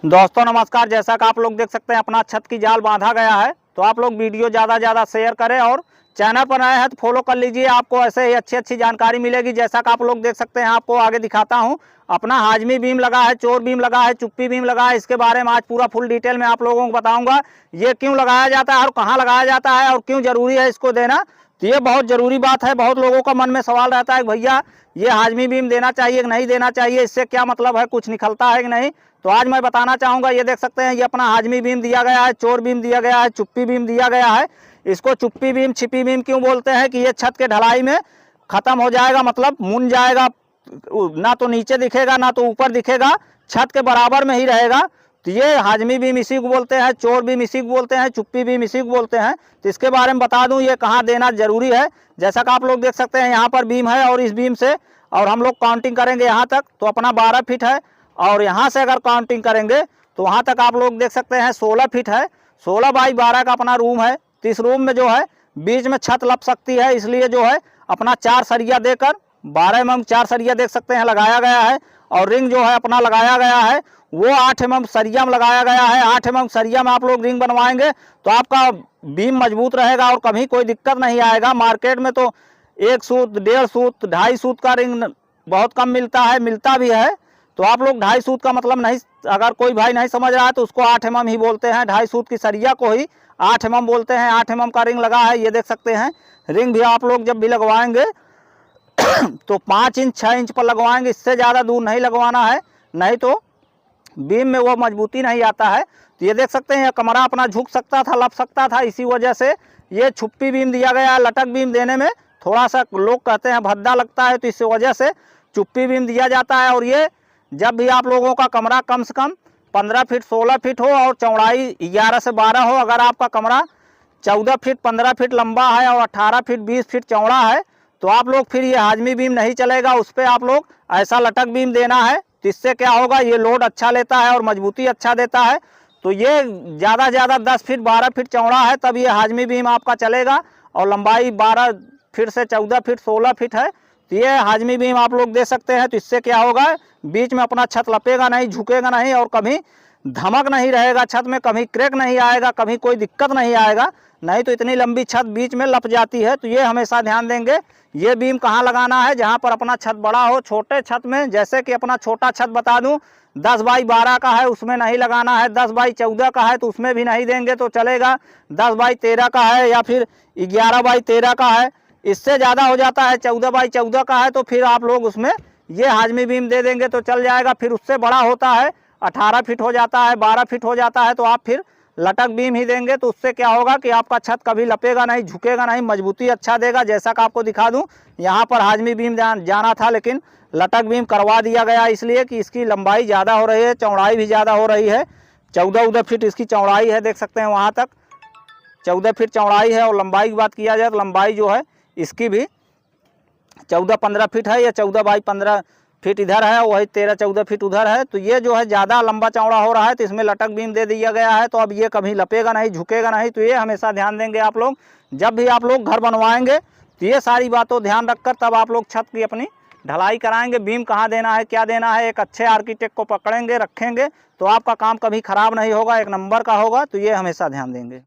दोस्तों नमस्कार। जैसा कि आप लोग देख सकते हैं अपना छत की जाल बांधा गया है, तो आप लोग वीडियो ज़्यादा शेयर करें और चैनल पर नए हैं तो फॉलो कर लीजिए। आपको ऐसे ही अच्छी जानकारी मिलेगी। जैसा कि आप लोग देख सकते हैं, आपको आगे दिखाता हूं। अपना हाजमी बीम लगा है, चोर बीम लगा है, चुप्पी बीम लगा है। इसके बारे में आज पूरा फुल डिटेल में आप लोगों को बताऊंगा। ये क्यों लगाया जाता है और कहाँ लगाया जाता है और क्यों जरूरी है इसको देना। तो ये बहुत ज़रूरी बात है। बहुत लोगों का मन में सवाल रहता है कि भैया ये हाजमी बीम देना चाहिए कि नहीं देना चाहिए, इससे क्या मतलब है, कुछ निकलता है कि नहीं। तो आज मैं बताना चाहूँगा। ये देख सकते हैं, ये अपना हाजमी बीम दिया गया है, चोर बीम दिया गया है, चुप्पी बीम दिया गया है। इसको चुप्पी बीम छिपी बीम क्यों बोलते हैं कि ये छत के ढलाई में ख़त्म हो जाएगा, मतलब मुन जाएगा, ना तो नीचे दिखेगा ना तो ऊपर दिखेगा, छत के बराबर में ही रहेगा। तो ये हाजमी बीम इसी को बोलते हैं, चोर बीम इसी को बोलते हैं, चुप्पी बीम इसी को बोलते हैं। तो इसके बारे में बता दूं ये कहाँ देना जरूरी है। जैसा कि आप लोग देख सकते हैं यहाँ पर बीम है और इस बीम से और हम लोग काउंटिंग करेंगे यहाँ तक तो अपना 12 फीट है। और यहाँ से अगर काउंटिंग करेंगे तो वहाँ तक आप लोग देख सकते हैं 16 फीट है। 16 बाई 12 का अपना रूम है। तो इस रूम में जो है बीच में छत लप सकती है, इसलिए जो है अपना 4 सरिया देकर 12 mm 4 सरिया देख सकते हैं लगाया गया है। और रिंग जो है अपना लगाया गया है वो 8 mm सरिया में लगाया गया है। 8 mm सरिया में आप लोग रिंग बनवाएंगे तो आपका बीम मजबूत रहेगा और कभी कोई दिक्कत नहीं आएगा। मार्केट में तो 1 सूत 1.5 सूत 2.5 सूत का रिंग बहुत कम मिलता है, मिलता भी है। तो आप लोग 2.5 सूत का मतलब नहीं, अगर कोई भाई नहीं समझ रहा है तो उसको 8 mm ही बोलते हैं। 2.5 सूत की सरिया को ही 8 mm बोलते हैं। 8 mm का रिंग लगा है, ये देख सकते हैं। रिंग भी आप लोग जब भी लगवाएंगे तो 5 इंच 6 इंच पर लगवाएंगे, इससे ज़्यादा दूर नहीं लगवाना है, नहीं तो बीम में वो मजबूती नहीं आता है। तो ये देख सकते हैं कमरा अपना झुक सकता था, लप सकता था, इसी वजह से ये छुप्पी बीम दिया गया है। लटक बीम देने में थोड़ा सा लोग कहते हैं भद्दा लगता है, तो इस वजह से चुप्पी बीम दिया जाता है। और ये जब भी आप लोगों का कमरा कम से कम 15 फीट 16 फीट हो और चौड़ाई 11 से 12 हो, अगर आपका कमरा 14 फीट 15 फीट लंबा है और 18 फीट 20 फीट चौड़ा है तो आप लोग फिर ये हाजमी बीम नहीं चलेगा, उस पर आप लोग ऐसा लटक बीम देना है। तो इससे क्या होगा, ये लोड अच्छा लेता है और मजबूती अच्छा देता है। तो ये ज़्यादा 10 फीट 12 फीट चौड़ा है तब ये हाजमी बीम आपका चलेगा। और लंबाई 12 फीट से 14 फीट 16 फीट है तो ये हाजमी बीम आप लोग दे सकते हैं। तो इससे क्या होगा, बीच में अपना छत लपेगा नहीं, झुकेगा नहीं और कभी धमक नहीं रहेगा छत में, कभी क्रैक नहीं आएगा, कभी कोई दिक्कत नहीं आएगा। नहीं तो इतनी लंबी छत बीच में लप जाती है। तो ये हमेशा ध्यान देंगे। ये बीम कहाँ लगाना है, जहाँ पर अपना छत बड़ा हो। छोटे छत में, जैसे कि अपना छोटा छत बता दूं 10 बाई 12 का है, उसमें नहीं लगाना है। 10 बाई 14 का है तो उसमें भी नहीं देंगे तो चलेगा। 10 बाई 13 का है या फिर 11 बाई 13 का है, इससे ज़्यादा हो जाता है 14 बाई 14 का है तो फिर आप लोग उसमें ये हाजमी बीम दे देंगे तो चल जाएगा। फिर उससे बड़ा होता है 18 फीट हो जाता है, 12 फीट हो जाता है तो आप फिर लटक बीम ही देंगे। तो उससे क्या होगा कि आपका छत कभी लपेगा नहीं, झुकेगा नहीं, मजबूती अच्छा देगा। जैसा कि आपको दिखा दूं, यहाँ पर हाजमी बीम जाना था लेकिन लटक बीम करवा दिया गया, इसलिए कि इसकी लंबाई ज़्यादा हो रही है, चौड़ाई भी ज़्यादा हो रही है। 14 फीट इसकी चौड़ाई है, देख सकते हैं वहाँ तक 14 फीट चौड़ाई है। और लंबाई की बात किया जाए तो लंबाई जो है इसकी भी 14-15 फीट है। या 14 बाई 15 फीट इधर है, वही 13-14 फीट उधर है। तो ये जो है ज़्यादा लंबा चौड़ा हो रहा है तो इसमें लटक बीम दे दिया गया है। तो अब ये कभी लपेगा नहीं, झुकेगा नहीं। तो ये हमेशा ध्यान देंगे आप लोग, जब भी आप लोग घर बनवाएंगे तो ये सारी बातों ध्यान रखकर तब आप लोग छत की अपनी ढलाई कराएंगे। बीम कहाँ देना है, क्या देना है, एक अच्छे आर्किटेक्ट को पकड़ेंगे, रखेंगे तो आपका काम कभी ख़राब नहीं होगा, एक नंबर का होगा। तो ये हमेशा ध्यान देंगे।